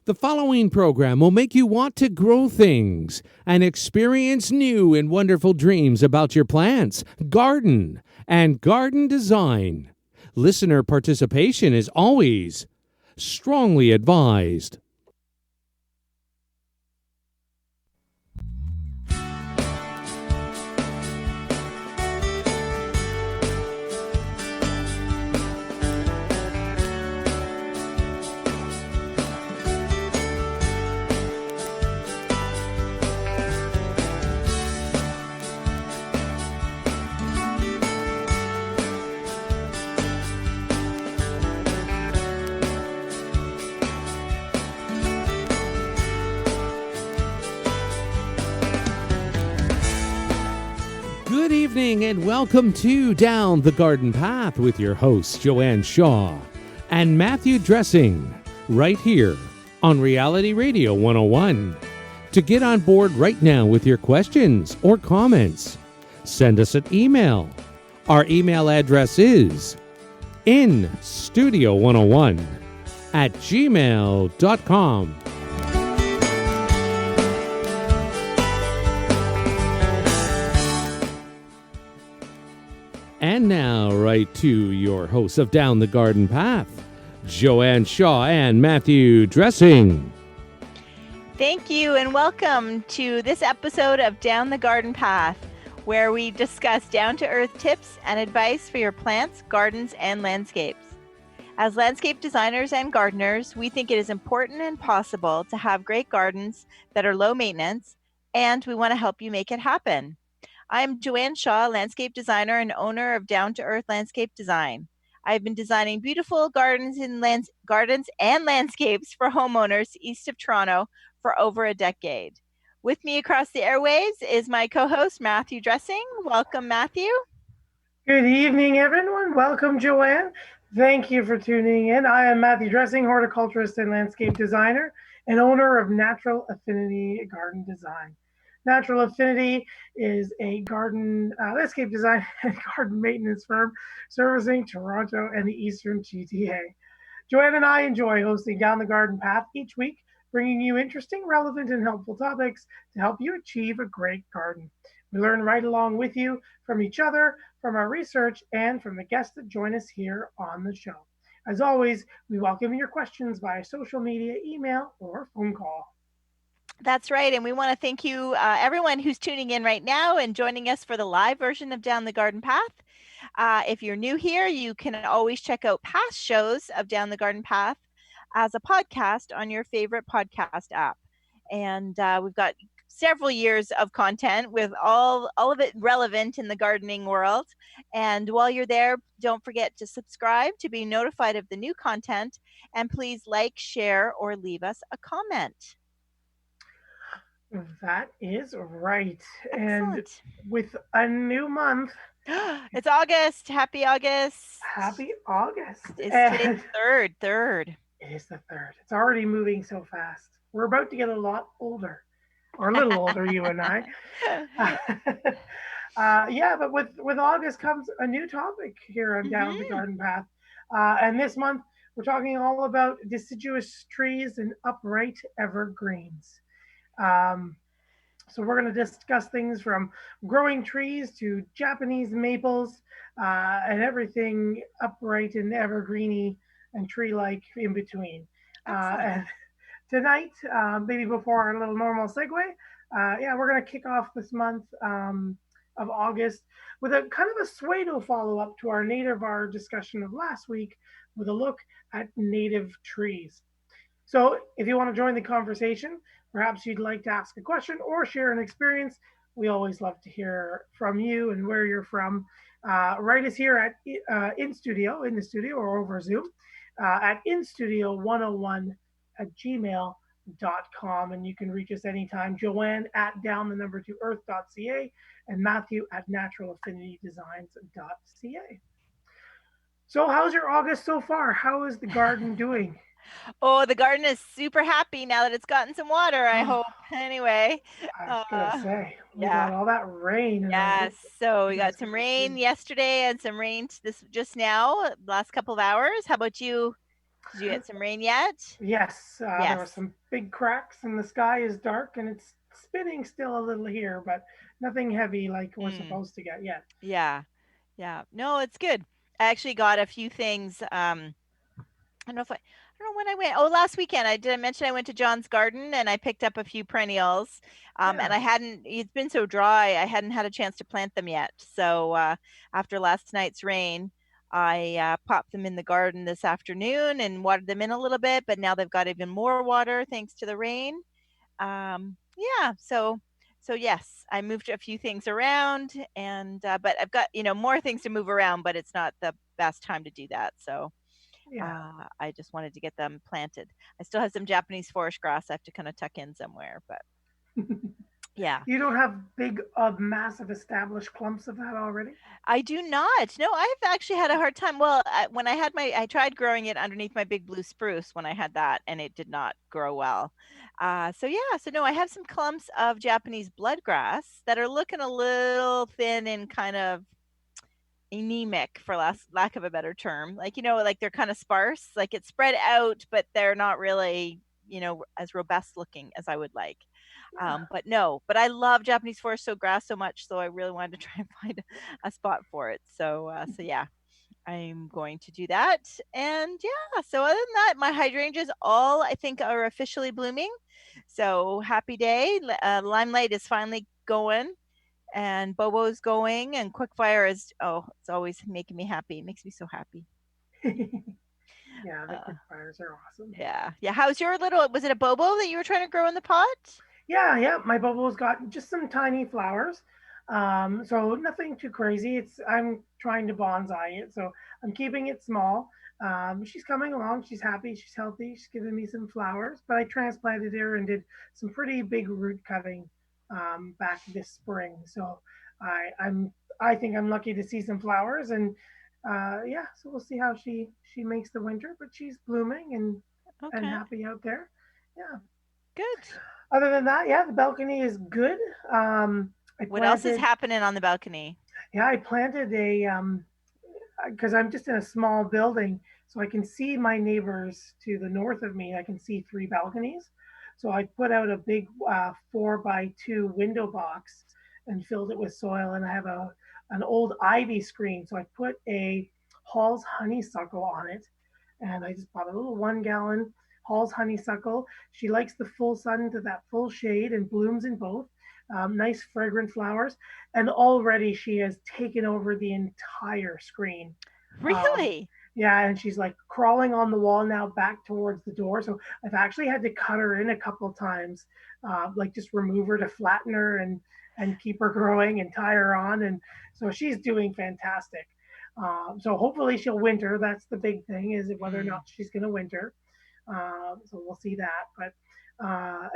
The following program will make you want to grow things and experience new and wonderful dreams about your plants, garden, and garden design. Listener participation is always strongly advised. Good evening and welcome to Down the Garden Path with your hosts Joanne Shaw and Matthew Dressing, right here on Reality Radio 101. To get on board right now with your questions or comments, send us an email. Our email address is instudio101@gmail.com. And now, right to your hosts of Down the Garden Path, Joanne Shaw and Matthew Dressing. Thank you, and welcome to this episode of Down the Garden Path, where we discuss down-to-earth tips and advice for your plants, gardens, and landscapes. As landscape designers and gardeners, we think it is important and possible to have great gardens that are low maintenance, and we want to help you make it happen. I'm Joanne Shaw, landscape designer and owner of Down to Earth Landscape Design. I've been designing beautiful gardens and landscapes for homeowners east of Toronto for over a decade. With me across the airwaves is my co-host, Matthew Dressing. Welcome, Matthew. Good evening, everyone. Welcome, Joanne. Thank you for tuning in. I am Matthew Dressing, horticulturist and landscape designer and owner of Natural Affinity Garden Design. Natural Affinity is a garden landscape design and garden maintenance firm servicing Toronto and the Eastern GTA. Joanne and I enjoy hosting Down the Garden Path each week, bringing you interesting, relevant, and helpful topics to help you achieve a great garden. We learn right along with you from each other, from our research, and from the guests that join us here on the show. As always, we welcome your questions via social media, email, or phone call. That's right, and we want to thank you, everyone who's tuning in right now and joining us for the live version of Down the Garden Path. If you're new here, you can always check out past shows of Down the Garden Path as a podcast on your favorite podcast app. And we've got several years of content with all of it relevant in the gardening world. And while you're there, don't forget to subscribe to be notified of the new content. And please like, share, or leave us a comment. That is right. Excellent. And with a new month. It's August. Happy August. Happy August. It's today's third. It is the 3rd. It's already moving so fast. We're about to get a lot older. Or a little older, you and I. But with August comes a new topic here on Down the Garden Path. And this month, we're talking all about deciduous trees and upright evergreens. So we're going to discuss things from growing trees to Japanese maples and everything upright and evergreeny and tree-like in between. And tonight, maybe before our little normal segue, we're going to kick off this month of August with a kind of a pseudo-follow-up to our nativar discussion of last week with a look at native trees. So if you want to join the conversation, perhaps you'd like to ask a question or share an experience, we always love to hear from you and where you're from. Write us here at in the studio or over Zoom at instudio101@gmail.com, and you can reach us anytime. Joanne at down2earth.ca and Matthew at naturalaffinitydesigns.ca. So how's your August so far? How is the garden doing? Oh, the garden is super happy now that it's gotten some water, I hope. Anyway. I was going to say, we got all that rain. Yes, so we got some rain yesterday and some rain this just now, last couple of hours. How about you? Did you get some rain yet? Yes, there were Yes. some big cracks, and the sky is dark, and it's spinning still a little here, but nothing heavy like we're Mm, supposed to get yet. yeah. Yeah. No, it's good. I actually got a few things. I don't know if I don't know when I went. Oh, last weekend. I mention I went to John's garden and I picked up a few perennials. And Yeah. I hadn't. It's been so dry. I hadn't had a chance to plant them yet. So after last night's rain, I popped them in the garden this afternoon and watered them in a little bit. But now they've got even more water thanks to the rain. Yeah. So yes, I moved a few things around, and but I've got more things to move around, but it's not the best time to do that. So Yeah. I just wanted to get them planted. I still have some Japanese forest grass I have to kind of tuck in somewhere, but yeah. You don't have big, massive established clumps of that already? I do not. No, I've actually had a hard time. Well, when I tried growing it underneath my big blue spruce when I had that, and it did not grow well. So yeah, so no, I have some clumps of Japanese bloodgrass that are looking a little thin and kind of anemic, for lack of a better term. Like like they're kind of sparse. Like it's spread out, but they're not really as robust looking as I would like. Yeah. But no, but I love Japanese forest so grass so much, so I really wanted to try and find a spot for it. So yeah, I'm going to do that. And yeah, so other than that, my hydrangeas all I think are officially blooming. So happy day. Limelight is finally going, and Bobo's going, and Quickfire is it's always making me happy. It makes me so happy. Yeah, the Uh, quick fires are awesome. yeah, yeah. How's your little? Was it a Bobo that you were trying to grow in the pot? Yeah, yeah. My bubble's got just some tiny flowers. So nothing too crazy. I'm trying to bonsai it, so I'm keeping it small. She's coming along. She's happy. She's healthy. She's giving me some flowers. But I transplanted her and did some pretty big root cutting back this spring. So I think I'm lucky to see some flowers, and yeah. So we'll see how she makes the winter. But she's blooming and Okay, happy out there. Yeah. good. Other than that, yeah, the balcony is good. I What else is planted, happening on the balcony? yeah, I planted a, because I'm just in a small building, so I can see my neighbors to the north of me. I can see three balconies. So I put out a big 4x2 window box and filled it with soil, and I have an old ivy screen. So I put a Hall's honeysuckle on it, and I just bought a little 1 gallon Hall's honeysuckle. She likes the full sun to that full shade and blooms in both. Nice fragrant flowers, and already she has taken over the entire screen. Um, Really? yeah, and she's like crawling on the wall now back towards the door. So I've actually had to cut her in a couple of times, like just remove her to flatten her and keep her growing and tie her on. And so she's doing fantastic. So hopefully she'll winter. That's the big thing, is whether or Mm, not she's going to winter. So we'll see that. But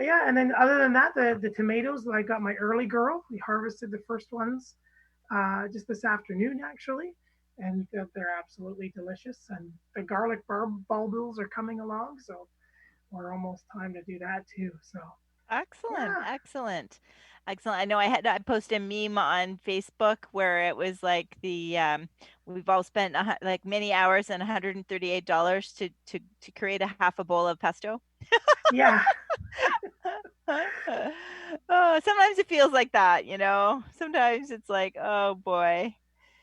yeah, and then other than that, the tomatoes, I got my early girl. We harvested the first ones just this afternoon, actually, and they're absolutely delicious. And the garlic bulbils are coming along, so we're almost time to do that too. So excellent, yeah, excellent, excellent. I know I posted a meme on Facebook where it was like we've all spent like many hours and $138 to create a half a bowl of pesto. yeah, Oh, sometimes it feels like that. Sometimes it's like, oh boy.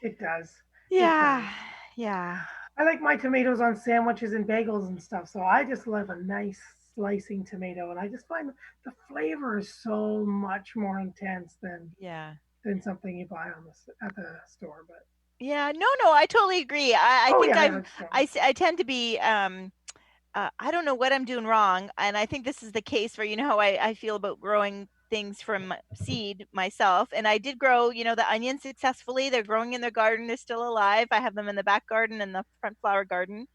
it does. It does. Yeah, yeah. I like my tomatoes on sandwiches and bagels and stuff. So I just love a nice slicing tomato, and I just find the flavor is so much more intense Yeah. than something you buy on at the store. But Yeah, no, I totally agree. I oh think yeah, that's I tend to be I don't know what I'm doing wrong, and I think this is the case for how I feel about growing things from seed myself. And I did grow, the onions successfully. They're growing in their garden. They're still alive. I have them in the back garden and the front flower garden.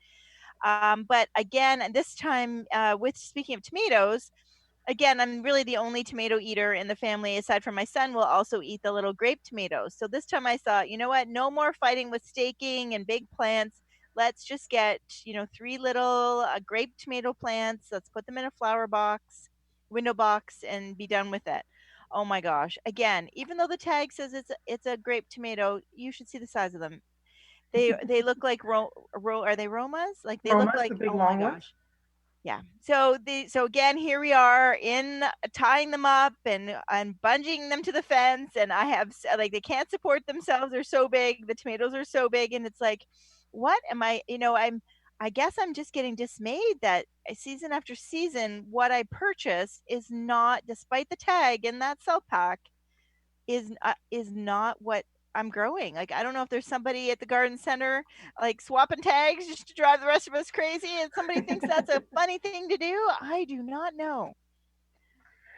But again, this time, with speaking of tomatoes, again, I'm really the only tomato eater in the family, aside from my son, will also eat the little grape tomatoes. So this time I thought, you know what? No more fighting with staking and big plants. Let's just get, three little grape tomato plants. Let's put them in a flower box, window box, and be done with it. Oh my gosh. Again, even though the tag says it's a grape tomato, you should see the size of them. They look like are they Romas? Like they look Romas, the like, big oh my long ones. gosh. Yeah. So again, here we are in tying them up and bunging them to the fence, and I have like they can't support themselves. They're so big. The tomatoes are so big, and it's like, what am I? I guess I'm just getting dismayed that season after season, what I purchase is not, despite the tag in that cell pack, is not what I'm growing. Like, I don't know if there's somebody at the garden center like swapping tags just to drive the rest of us crazy, and somebody thinks that's a funny thing to do. I do not know.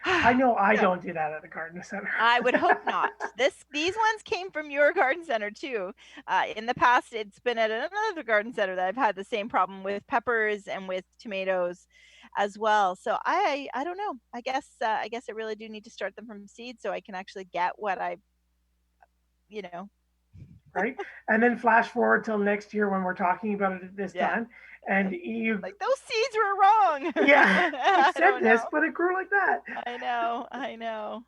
I know I So, don't do that at the garden center. I would hope not. These ones came from your garden center too. In the past, it's been at another garden center that I've had the same problem with peppers and with tomatoes as well. So I don't know. I guess I really do need to start them from seed so I can actually get what I you know Right? And then flash forward till next year when we're talking about it at this yeah. time, and you, Like, those seeds were wrong. yeah, you I said don't this, know. but it grew like that. I know.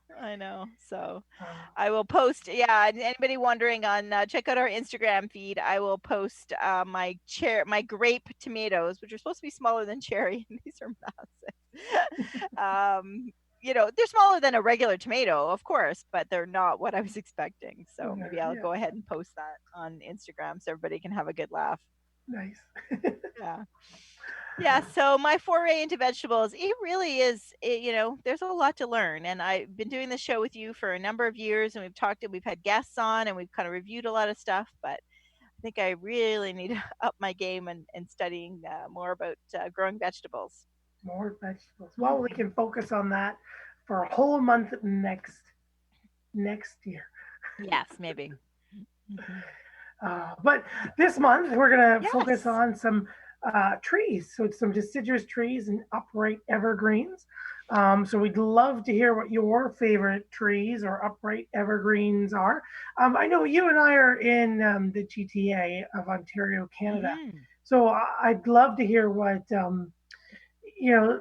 So Uh, I will post. Yeah, and anybody wondering on check out our Instagram feed. I will post my grape tomatoes, which are supposed to be smaller than cherry. These are massive. They're smaller than a regular tomato, of course, but they're not what I was expecting. So maybe I'll yeah, go ahead and post that on Instagram so everybody can have a good laugh. nice. Yeah. Yeah, so my foray into vegetables, it really is, there's a lot to learn. And I've been doing this show with you for a number of years, and we've had guests on, and we've kind of reviewed a lot of stuff. But I think I really need to up my game and studying more about growing vegetables. More vegetables. Well, we can focus on that for a whole month next year. Yes, maybe. But this month we're going to Yes. focus on some trees. So it's some deciduous trees and upright evergreens. So we'd love to hear what your favorite trees or upright evergreens are. I know you and I are in the GTA of Ontario, Canada. So I'd love to hear what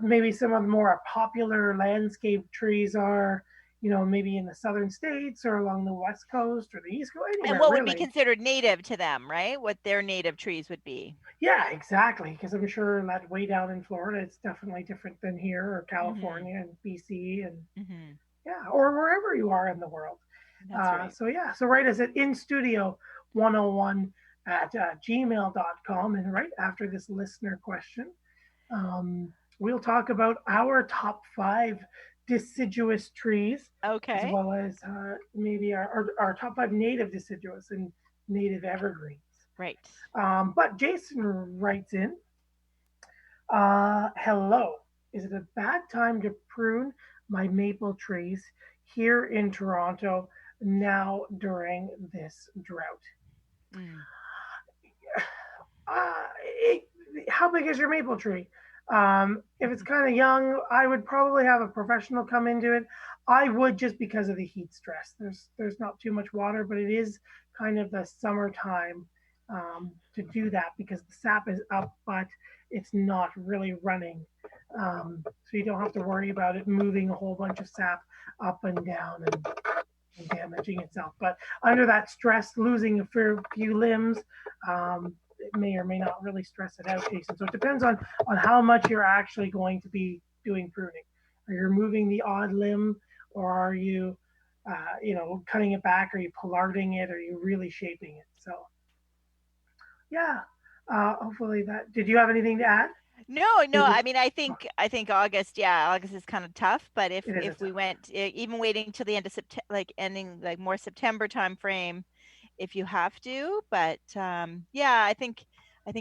maybe some of the more popular landscape trees are, maybe in the southern states or along the west coast or the east coast, anywhere, And what would really. be considered native to them, right? What their native trees would be. Yeah, exactly. Because I'm sure that way down in Florida, it's definitely different than here or California and BC and yeah, or wherever you are in the world. That's right. So write us at instudio101 at gmail.com, and right after this listener question, we'll talk about our top 5 deciduous trees, Okay. as well as maybe our top 5 native deciduous and native evergreens. Right. But Jason writes in, hello. Is it a bad time to prune my maple trees here in Toronto now during this drought? How big is your maple tree? If it's kind of young, I would probably have a professional come into it. I would, just because of the heat stress. There's not too much water, but it is kind of the summertime to do that because the sap is up, but it's not really running. So you don't have to worry about it moving a whole bunch of sap up and down and damaging itself. But under that stress, losing a few limbs, it may or may not really stress it out, Jason. So it depends on how much you're actually going to be doing pruning. Are you removing the odd limb, or are you, cutting it back? Are you pollarding it? Are you really shaping it? So, yeah. Hopefully that. Did you have anything to add? No. I mean, I think August. Yeah, August is kind of tough. But if we went, even waiting till the end of September, like ending like more September time frame, if you have to. But yeah, I think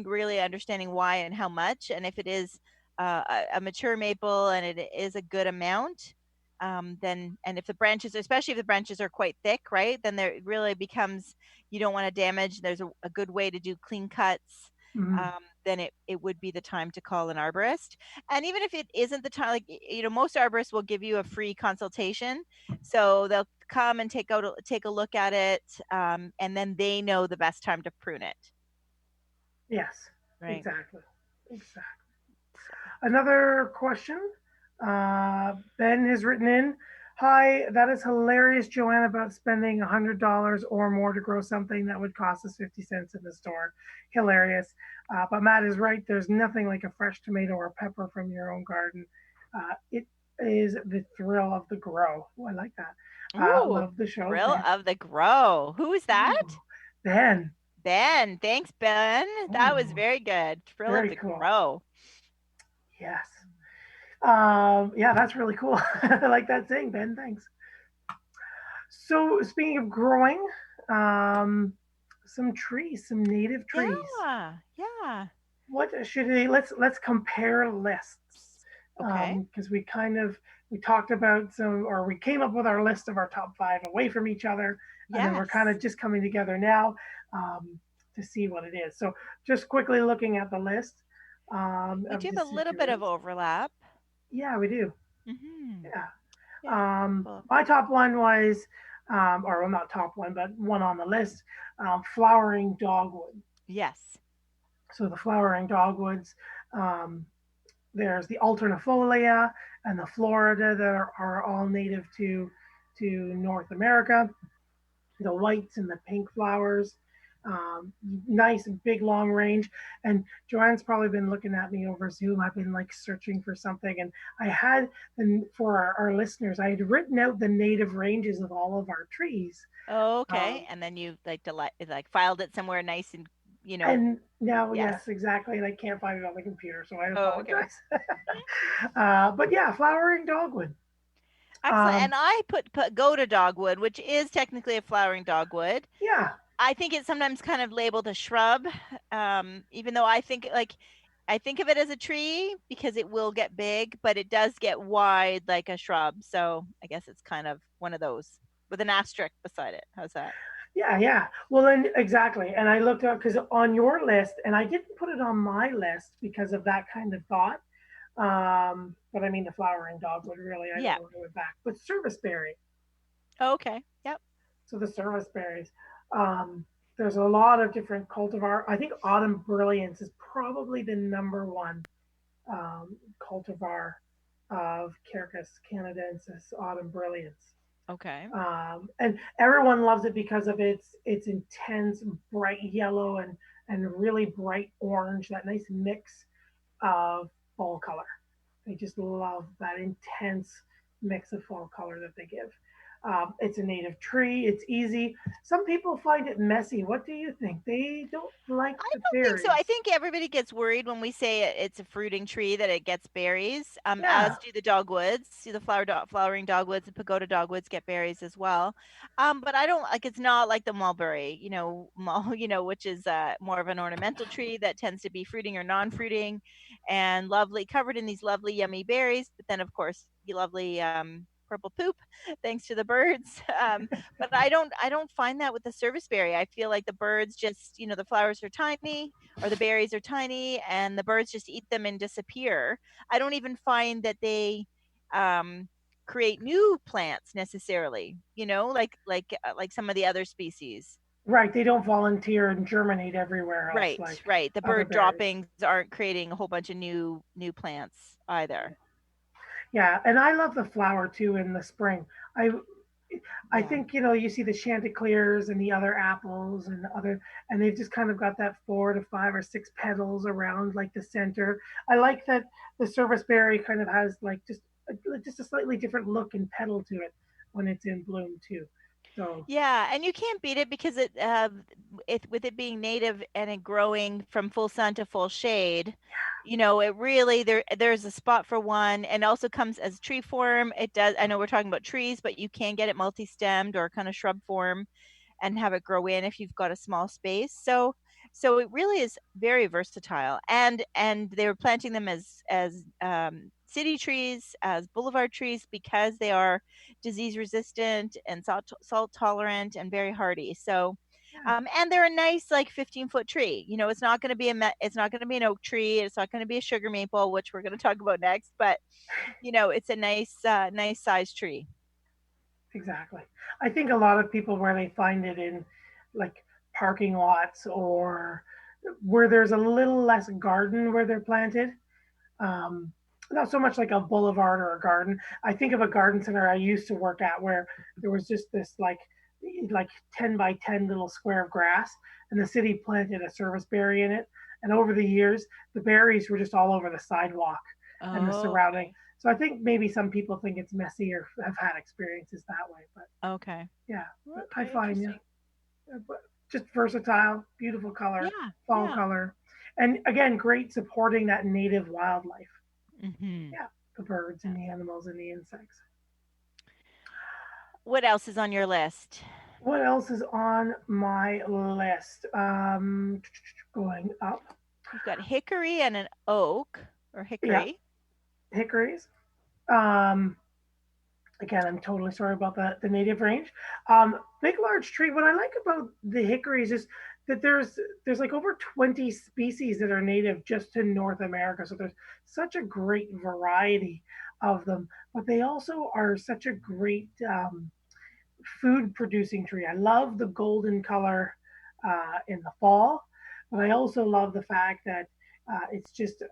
really understanding why and how much, and if it is a mature maple and it is a good amount, then, and if the branches, especially if the branches are quite thick, right, then there really becomes, you don't want to damage. There's a good way to do clean cuts. Then it would be the time to call an arborist. And even if it isn't the time, like, most arborists will give you a free consultation. So they'll come and take a look at it, and then they know the best time to prune it. Yes, right. Exactly. Another question. Ben has written in, Hi, that is hilarious, Joanne, about spending $100 or more to grow something that would cost us 50 cents in the store. Hilarious. But Matt is right. There's nothing like a fresh tomato or pepper from your own garden. It is the thrill of the grow. Oh, I like that. Ooh, Love the show, thrill Ben. of the grow. Who is that? Ooh, Ben. Ben. Thanks, Ben. That was Ooh, very good. Thrill of very the cool. grow. Yes. Yeah, that's really cool. I like that saying, Ben. Thanks. So, speaking of growing, um, some trees, some native trees. Yeah. Yeah. What should they? Let's compare lists Okay. because we talked about some, or we came up with our list of our top five away from each other, and then we're kind Yes. of just coming together now to see what it is. So, just quickly looking at the list We of do have a little bit of deciduous. overlap. Yeah, we do. Mm-hmm. Yeah. Yeah. Cool. My top one was, or well, not top one, but one on the list, flowering dogwood. Yes. So the flowering dogwoods, um, there's the alternifolia and the Florida that are all native to North America. The whites and the pink flowers, nice big long range. And Joanne's probably been looking at me over Zoom. I've been like searching for something, and I had, and for our listeners, I had written out the native ranges of all of our trees. Oh, okay. Um, And then you like filed it somewhere nice and and now, yes. yes, exactly. And I can't find it on the computer, so I Oh, okay. apologize. But yeah, flowering dogwood. Excellent. Um, And I put Pagoda dogwood, which is technically a flowering dogwood. yeah, I think it's sometimes kind of labeled a shrub, even though I think of it as a tree because it will get big, but it does get wide like a shrub. So I guess it's kind of one of those with an asterisk beside it. How's that? yeah. Well, then exactly. And I looked up because on your list, and I didn't put it on my list because of that kind of thought. But I mean, the flowering dogwood, really, I Yeah. never went back. But serviceberry. Oh, okay. Yep. So the serviceberries. Um, there's a lot of different cultivar. I think autumn brilliance is probably the number one cultivar of Quercus canadensis autumn brilliance. Okay. And everyone loves it because of its intense bright yellow and really bright orange, that nice mix of fall color. They just love that intense mix of fall color that they give. It's a native tree. It's easy. Some people find it messy. What do you think? They don't like I the don't think so. I berries. think everybody gets worried when we say it's a fruiting tree that it gets berries. Yeah, As do the dogwoods. See the flowering dogwoods and pagoda dogwoods get berries as well. But I don't like it's not like the mulberry, which is more of an ornamental tree that tends to be fruiting or non-fruiting, and lovely, covered in these lovely yummy berries. But then of course the lovely purple poop, thanks to the birds. But I don't find that with the serviceberry. I feel like the birds just, the flowers are tiny or the berries are tiny and the birds just eat them and disappear. I don't even find that they um create new plants necessarily, like some of the other species. right. They don't volunteer and germinate everywhere else Right, like right. The other bird berries. droppings aren't creating a whole bunch of new plants either. Yeah, and I love the flower too in the spring. I I Yeah. think you see the chanticleers and the other apples and other, and they've just kind of got that 4 to 5 or 6 petals around like the center. I like that the serviceberry kind of has like just a slightly different look and petal to it when it's in bloom too. So Yeah, and you can't beat it because with it being native and it growing from full sun to full shade, it really there's a spot for one, and also comes as tree form. It does. I know we're talking about trees, but you can get it multi-stemmed or kind of shrub form and have it grow in if you've got a small space. So it really is very versatile. And they were planting them as city trees, as boulevard trees because they are disease resistant and salt tolerant and very hardy. So yeah, and they're a nice like 15-foot tree. It's not going to be it's not going to be an oak tree. It's not going to be a sugar maple, which we're going to talk about next. But it's a nice size tree. exactly. I think a lot of people where they find it in like parking lots or where there's a little less garden where they're planted. Um, not so much like a boulevard or a garden. I think of a garden center I used to work at where there was just this like 10 by 10 little square of grass, and the city planted a serviceberry in it. And over the years, the berries were just all over the sidewalk and the Oh, surrounding. So I think maybe some people think it's messy or have had experiences that way. But okay. yeah, but I Okay, find, yeah, interesting. but just versatile, beautiful color, Yeah, fall yeah. color. And again, great supporting that native wildlife. Hmm. Yeah, the birds and the animals and the insects. What else is on your list? What else is on my list? Going up. You've got hickory and an oak, or Yeah, hickory. hickories. Um, Again, I'm totally sorry about the native range. Big large tree. What I like about the hickories is that there's like over 20 species that are native just to North America. So there's such a great variety of them. But they also are such a great food producing tree. I love the golden color in the fall, but I also love the fact that it's just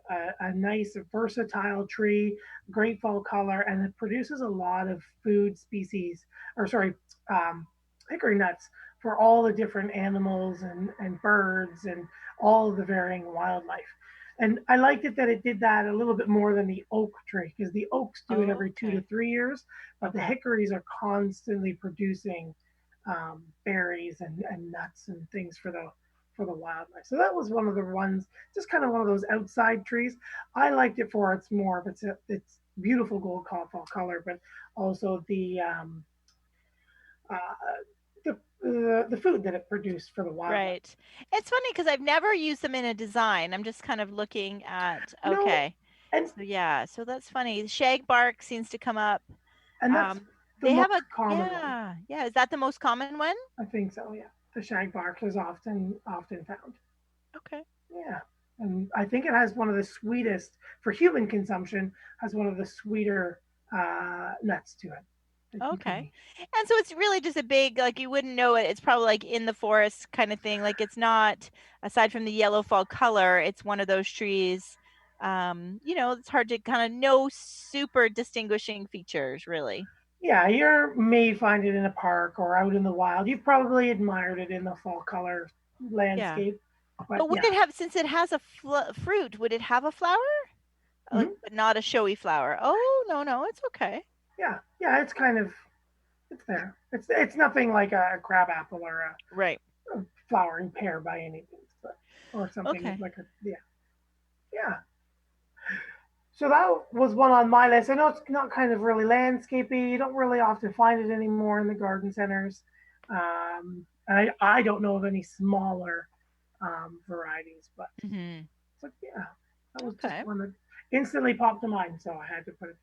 a nice, versatile tree, great fall color, and it produces a lot of food species, or sorry, um, hickory nuts for all the different animals and birds and all of the varying wildlife. And I liked it that it did that a little bit more than the oak tree, because the oaks do it every two to Okay. 3 years, but the Okay. hickories are constantly producing berries and nuts and things for the wildlife. So that was one of the ones, just kind of one of those outside trees. I liked it for its more of its beautiful gold fall color, but also uh, the food that it produced for the wildlife. Right. It's funny because I've never used them in a design. I'm just kind of looking at, No, okay. and So yeah, so that's funny. Shag bark seems to come up. that's the They have a, most common one. yeah, yeah. Is that the most common one? I think so. Yeah, the shag bark is often found. Okay. Yeah. And I think it has one of the sweetest, for human consumption, has one of the sweeter nuts to it that you can Okay. eat. And so it's really just a big, like you wouldn't know it. It's probably like in the forest kind of thing. Like it's not, aside from the yellow fall color, it's one of those trees. It's hard to kind of know super distinguishing features, really. Yeah, you may find it in a park or out in the wild. You've probably admired it in the fall color Yeah. landscape. But But would yeah, it have, since it has a fruit, would it have a flower? Like, hmm but not a showy flower. Oh, no, no, it's okay. yeah, it's kind of it's there. It's nothing like a crab apple or Right. a flowering pear by any means, but or something Okay. like a yeah. So that was one on my list. I know it's not kind of really landscapey. You don't really often find it anymore in the garden centers. I don't know of any smaller varieties, but Hmm. it's like, yeah, that was just Okay. one that instantly popped to mind. So I had to put it.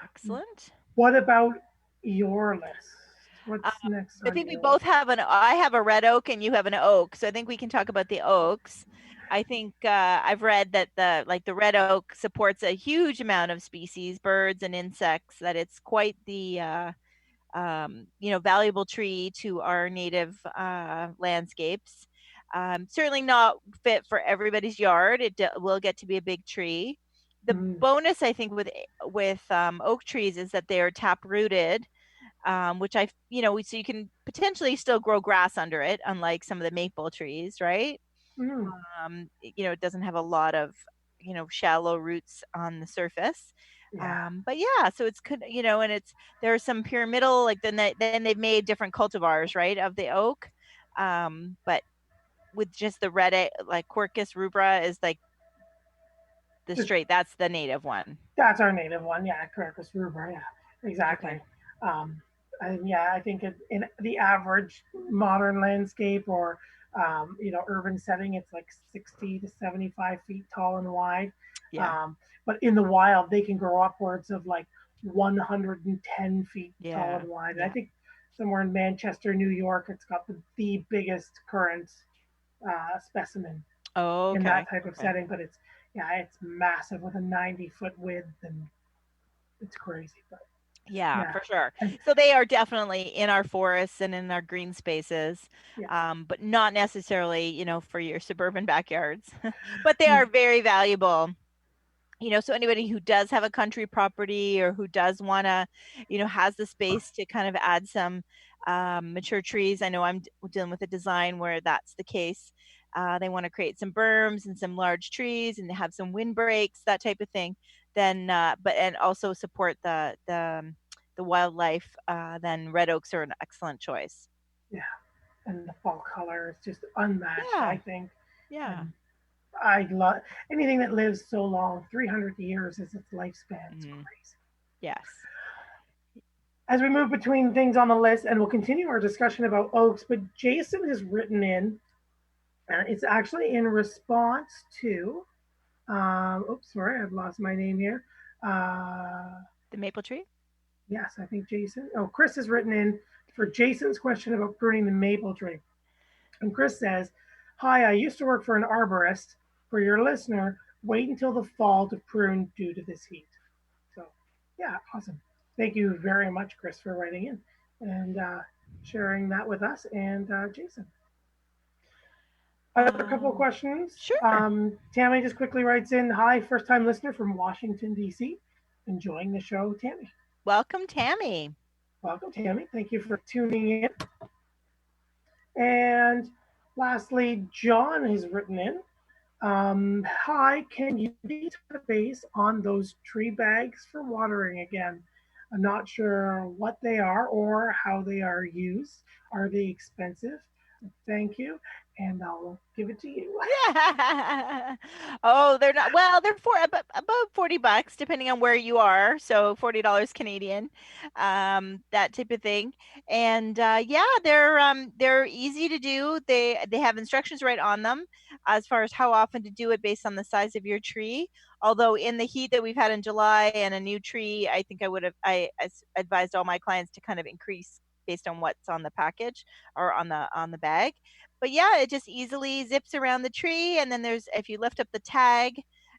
Excellent. What about your list? Um, What's next I on think we your both list? have I have a red oak and you have an oak. So I think we can talk about the oaks. I think I've read that the red oak supports a huge amount of species, birds and insects, that it's quite the, valuable tree to our native landscapes. Certainly not fit for everybody's yard. It will get to be a big tree. The Mm, bonus, I think, with oak trees is that they are tap rooted, which so you can potentially still grow grass under it, unlike some of the maple trees, right? mm, It doesn't have a lot of, shallow roots on the surface. yeah. But yeah, so it's good, and there are some pyramidal, like then they've made different cultivars, right, of the oak. But with just the like Quercus rubra is like the Just straight, that's the native one. that's our native one. Yeah, Quercus rubra. Yeah, exactly. Okay. And yeah, I think in the average modern landscape or urban setting, it's like 60 to 75 feet tall and wide. Yeah. Um, but in the wild, they can grow upwards of like 110 feet tall Yeah. and wide. And I Yeah. think somewhere in Manchester, New York, it's got the biggest current specimen in Okay. that type of Okay. setting. But it's massive with a 90-foot width, and it's crazy. But Yeah, yeah, for sure. and So they are definitely in our forests and in our green spaces, yeah. but not necessarily, for your suburban backyards. But they Mm. are very valuable So anybody who does have a country property or who does want to, has the space to kind of add some mature trees. I know I'm dealing with a design where that's the case. They want to create some berms and some large trees and have some windbreaks, that type of thing. Then, and also support the wildlife. Then red oaks are an excellent choice. Yeah, and the fall color is just unmatched, Yeah, I think. yeah. And I love anything that lives so long. 300 years is its lifespan. It's Hmm. crazy. Yes. As we move between things on the list, and we'll continue our discussion about oaks, but Jason has written in, and it's actually in response to, oops, sorry, I've lost my name here. Uh, The maple tree. yes, I think Jason. Oh, Chris has written in for Jason's question about pruning the maple tree. And Chris says, "Hi, I used to work for an arborist. For your listener, wait until the fall to prune due to this heat." So, yeah, awesome. Thank you very much, Chris, for writing in and sharing that with us and Jason. Another couple of Um, questions. sure. Tammy just quickly writes in, "Hi, first time listener from Washington, D.C. Enjoying the show, Tammy." Welcome, Tammy. Welcome, Tammy. Thank you for tuning in. And lastly, John has written in, "Hi, can you please touch base on those tree bags for watering again? I'm not sure what they are or how they are used. Are they expensive? Thank you, and I'll give it to you." Yeah. Oh, they're not. Well, they're about $40, depending on where you are. So $40 Canadian, that type of thing. And yeah, they're easy to do. They have instructions right on them as far as how often to do it based on the size of your tree. Although in the heat that we've had in July and a new tree, I think I advised all my clients to kind of increase based on what's on the package or on the bag. But yeah, it just easily zips around the tree, and then there's if you lift up the tag,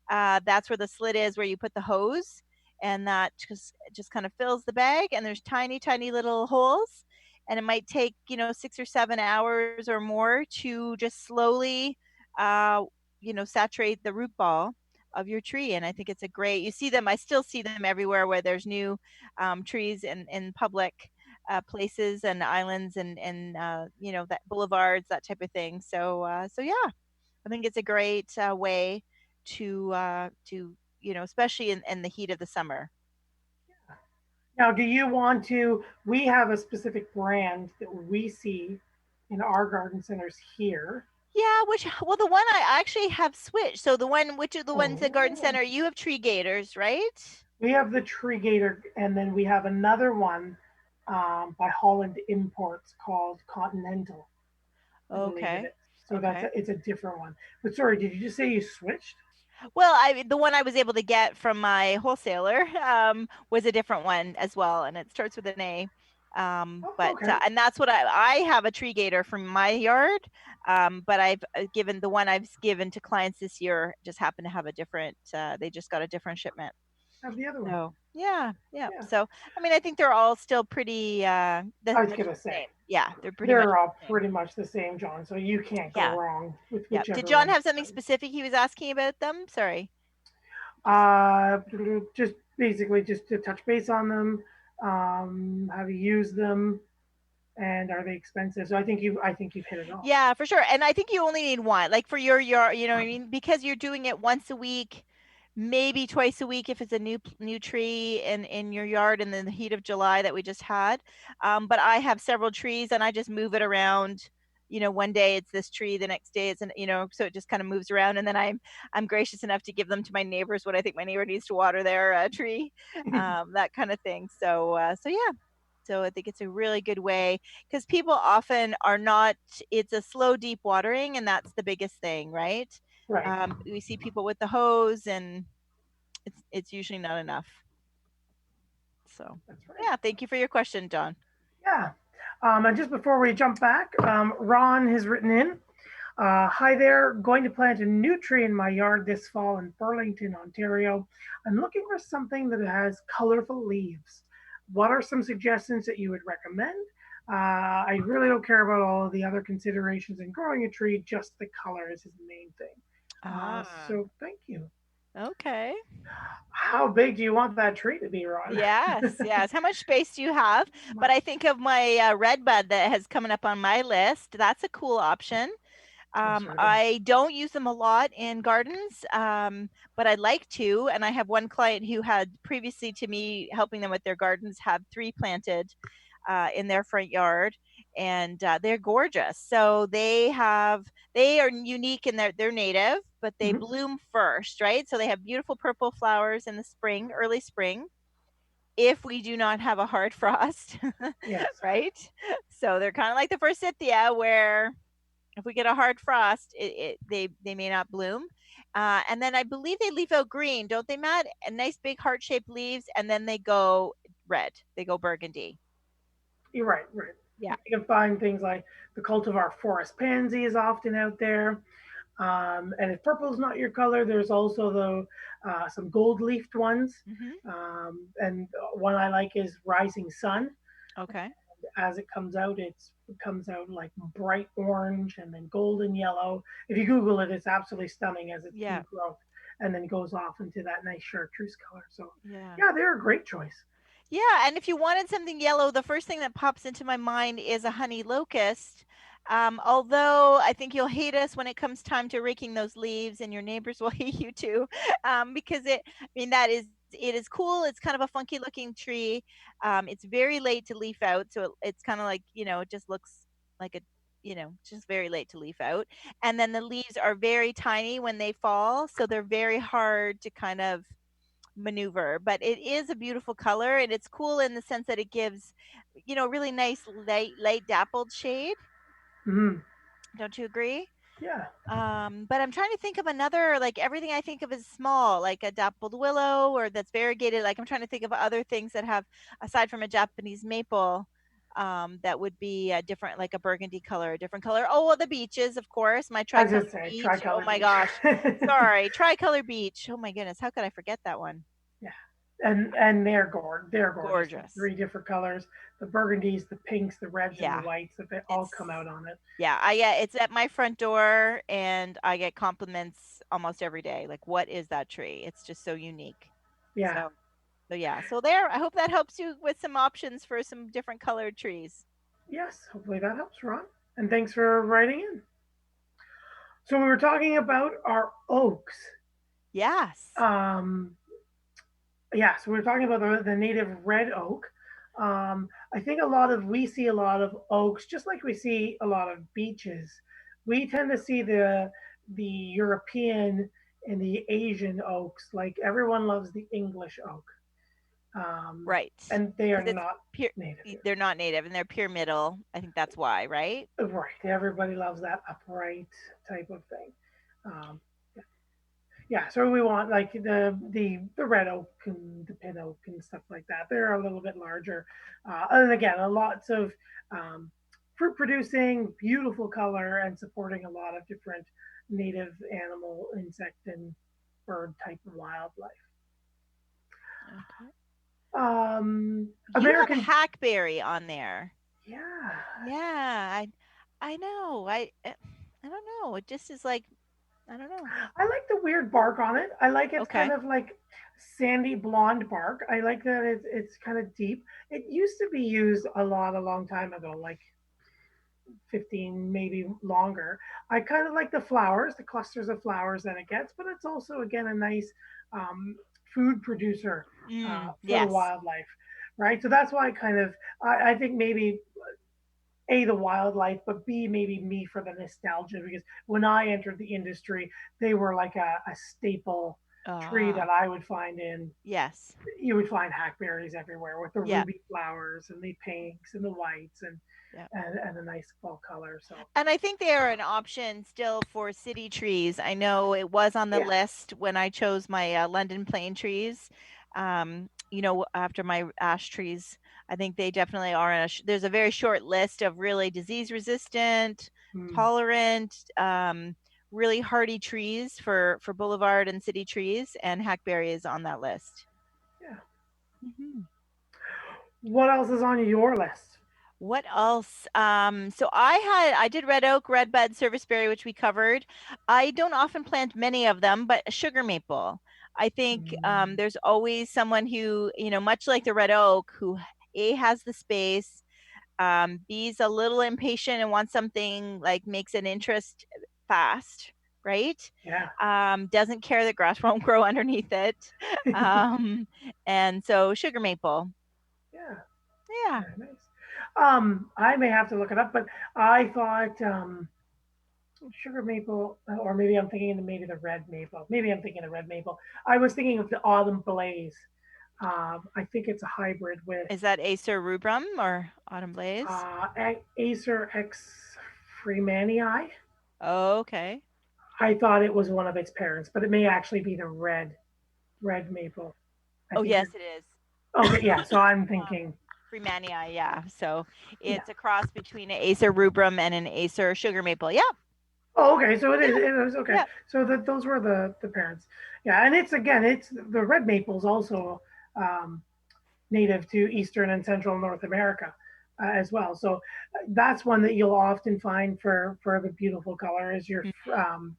that's where the slit is where you put the hose, and that just kind of fills the bag, and there's tiny tiny little holes, and it might take 6 or 7 hours or more to just slowly uh, saturate the root ball of your tree. And I think it's a great, you see them, I still see them everywhere where there's new trees in public places and islands and that boulevards, that type of thing. So yeah, I think it's a great way to especially in the heat of the summer. Now, do you want to? We have a specific brand that we see in our garden centers here. Yeah, the one I actually have switched. So the one, which of the ones at Garden Oh, Center, you have Tree Gators, right? we have the Tree Gator, and then we have another one by Holland Imports called Continental, I believe it Okay. is. So Okay. it's a different one. But sorry, did you just say you switched? Well, the one I was able to get from my wholesaler was a different one as well, and it starts with an A. Oh, But okay. and that's what I have a tree gator from my yard. But I've given the one I've given to clients this year just happened to have a different. They just got a different shipment. Have the other one. So yeah, yeah. Yeah. So I mean, I think they're all still pretty I was much gonna the say same. Yeah, they're pretty much they're all the same. pretty much the same, John. So you can't go Yeah, wrong with yeah. Did whichever John one. have something specific he was asking about them? Sorry. Just Uh, just basically just to touch base on them, how to use them, and are they expensive? So I think you've hit it all. Yeah, for sure. And I think you only need one. Like for your you know what I mean? Because you're doing it once a week, maybe twice a week if it's a new tree in your yard in the heat of July that we just had. But I have several trees and I just move it around. One day it's this tree, the next day it's so it just kind of moves around, and then I'm gracious enough to give them to my neighbors when I think my neighbor needs to water their tree, that kind of thing. So yeah, so I think it's a really good way because people often are not, it's a slow, deep watering, and that's the biggest thing, right? Right. We see people with the hose, and it's usually not enough. So, That's right. yeah, thank you for your question, John. Yeah. And just before we jump back, Ron has written in, "Hi there, going to plant a new tree in my yard this fall in Burlington, Ontario. I'm looking for something that has colorful leaves. What are some suggestions that you would recommend? I really don't care about all of the other considerations in growing a tree, just the color is his main thing." Ah, So thank you. Okay. How big do you want that tree to be, Ron? Yes, yes. How much space do you have? But I think of my redbud that has coming up on my list. That's a cool option. Certainly. I don't use them a lot in gardens, but I'd like to. And I have one client who had previously to me helping them with their gardens have 3 planted in their front yard, and they're gorgeous. So they are unique in they're native, but they Mhm. bloom first, right? So they have beautiful purple flowers in the spring, early spring, if we do not have a hard frost, Yes. right? So they're kind of like the forsythia, where if we get a hard frost, they may not bloom. And then I believe they leaf out green, don't they, Matt? And nice big heart shaped leaves, and then they go red. They go burgundy. You're right, right. Yeah. You can find things like the cultivar forest pansy is often out there. And if purple is not your color, there's also some gold leafed ones. Hmm. And one I like is Rising Sun. Okay. As it comes out like bright orange and then golden yellow. If you Google it, it's absolutely stunning as it's Yeah. in growth, and then goes off into that nice chartreuse color. So Yeah. yeah, they're a great choice. Yeah, and if you wanted something yellow, the first thing that pops into my mind is a honey locust. Although I think you'll hate us when it comes time to raking those leaves, and your neighbors will hate you too, because it is cool. It's kind of a funky looking tree. It's very late to leaf out, so it's kind of like it just looks like just very late to leaf out. And then the leaves are very tiny when they fall, so they're very hard to kind of maneuver, but it is a beautiful color, and it's cool in the sense that it gives really nice light dappled shade. Mm-hmm. Don't you agree? Yeah. But I'm trying to think of another, like everything I think of is small, like a dappled willow or that's variegated. Like I'm trying to think of other things that have, aside from a Japanese maple, that would be a different, like a burgundy color, a different color. Oh, well, the beeches, of course, my I was tricolor just say beech. Oh tricolor my beach. gosh. Sorry, tricolor beech. Oh my goodness, how could I forget that one? Yeah, and they're gorgeous. The Gorgeous. 3 different colors: the burgundies, the pinks, the reds, and the Yeah. whites. That they all It's come out on it. Yeah, it's at my front door, and I get compliments almost every day. Like, what is that tree? It's just so unique. Yeah. So, yeah. So there, I hope that helps you with some options for some different colored trees. Yes. Hopefully that helps, Ron. And thanks for writing in. So we were talking about our oaks. Yes. Um, yeah, so we are talking about the native red oak. I think we see a lot of oaks, just like we see a lot of beeches. We tend to see the European and the Asian oaks. Like everyone loves the English oak, Right. and they are Because it's not pure. native here. They're not native, and they're pyramidal. I think that's why, right? Right, everybody loves that upright type of thing. Um, yeah, so we want like the red oak and the pin oak and stuff like that. They're a little bit larger, and again, lots of um, fruit producing, beautiful color, and supporting a lot of different native animal, insect, and bird type of wildlife. Okay. You have American, hackberry on there. yeah, Yeah, I know. I don't know. It just is like, I don't know. I like the weird bark on it. I like it's kind Okay. of like sandy blonde bark. I like that it's kind of deep. It used to be used a long time ago, like 15, maybe longer. I kind of like the flowers, the clusters of flowers that it gets, but it's also, again, a nice um, food producer for the Yes. wildlife, right? So that's why I think maybe A, the wildlife, but B, maybe me for the nostalgia, because when I entered the industry, they were like a staple tree Ah, that I would find in yes. you would find hackberries everywhere with the Yeah. ruby flowers and the pinks and the whites Yeah. and a nice fall color. So And I think they are an option still for city trees. I know it was on the yeah, list when I chose my London plane trees. After my ash trees, I think they definitely are there's a very short list of really disease resistant, mm, tolerant, really hardy trees for boulevard and city trees, and hackberry is on that list. yeah. Hmm. What else is on your list? What else? So I did red oak, redbud, serviceberry, which we covered. I don't often plant many of them, but sugar maple. I think Mm, there's always someone who, much like the red oak, who A has the space, B's a little impatient and wants something like makes an interest fast, right? yeah. Doesn't care that grass won't grow underneath it. Um, and so sugar maple. Yeah. Yeah. Very nice. I may have to look it up, but I thought sugar maple, or maybe I'm thinking of maybe the red maple. Maybe I'm thinking of red maple. I was thinking of the autumn blaze. I think it's a hybrid with Is that Acer rubrum or autumn blaze? Acer X Freemanii. Oh, okay. I thought it was one of its parents, but it may actually be the red maple. I Oh, think yes, you're it is. okay. Yeah, so I'm Um, thinking, Freemania, yeah. So yeah. it's a cross between an Acer rubrum and an Acer sugar maple. Yeah, Oh, okay. So it yeah, is. It is okay. yeah. So those were the parents. Yeah, and it's the red maple is also um, native to Eastern and Central North America as well. So that's one that you'll often find for the beautiful color is your Mhm.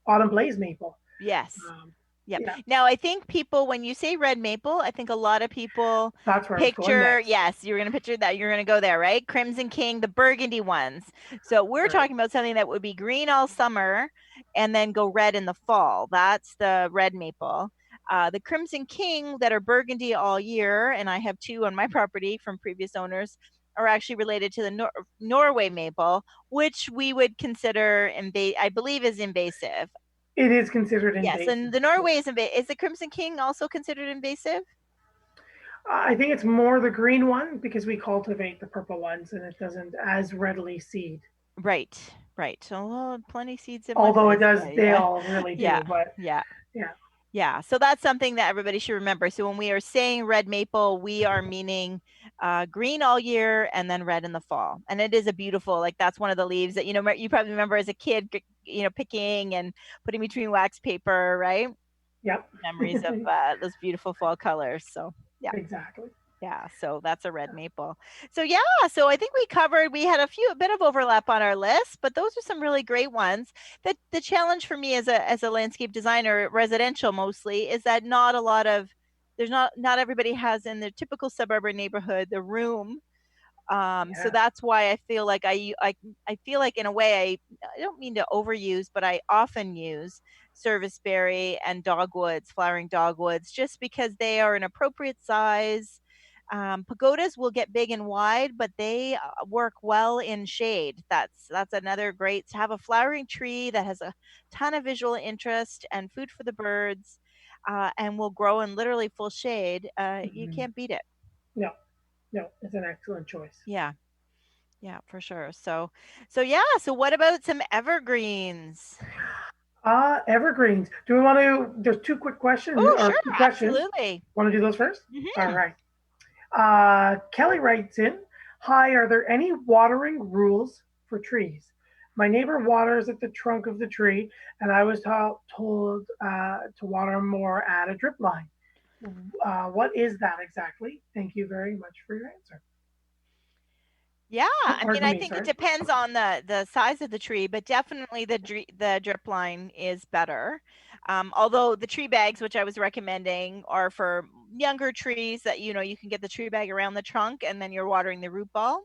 autumn blaze maple. Yes. Um, Yep. yeah, Now, I think people, when you say red maple, I think a lot of people that's where I was going picture, next. yes, you're going to picture that. You're going to go there, right? Crimson King, the burgundy ones. So we're Right. talking about something that would be green all summer and then go red in the fall. That's the red maple. The Crimson King that are burgundy all year, and I have two on my property from previous owners, are actually related to the Norway maple, which we would consider, I believe, is invasive. It is considered Yes, invasive. and the Yeah. Norway is invasive. Is the Crimson King also considered invasive? I think it's more the green one because we cultivate the purple ones and it doesn't as readily seed. Right, right. So well, plenty seeds in one Although it place. does, Yeah, they yeah, all really yeah, do. But yeah, yeah, yeah. So that's something that everybody should remember. So when we are saying red maple, we are meaning green all year and then red in the fall. And it is a beautiful, like that's one of the leaves that you probably remember as a kid, picking and putting between wax paper, right? yep, Memories of those beautiful fall colors. So yeah. exactly. Yeah, so that's a red maple. So yeah, so I think we had a bit of overlap on our list, but those are some really great ones. The challenge for me as a landscape designer, residential mostly, is that there's not everybody has in the typical suburban neighborhood the room. So Yeah. that's why I feel like I feel like in a way I don't mean to overuse, but I often use serviceberry and dogwoods, flowering dogwoods, just because they are an appropriate size. Pagodas will get big and wide, but they work well in shade. That's another great to have a flowering tree that has a ton of visual interest and food for the birds, and will grow in literally full shade. You Mhm. can't beat it. No, no, it's an excellent choice. Yeah, yeah, for sure. So yeah. So what about some evergreens? Evergreens. Do we want to? There's two quick questions Oh, or sure, two questions. absolutely. Want to do those first? All Hmm. right. Kelly writes in, "Hi, are there any watering rules for trees? My neighbor waters at the trunk of the tree, and I was told to water more at a drip line. What is that exactly? Thank you very much for your answer." Yeah, Oh, I mean, pardon I me. think it Sorry. depends on the size of the tree, but definitely the drip line is better. Although the tree bags, which I was recommending, are for younger trees that you can get the tree bag around the trunk, and then you're watering the root ball.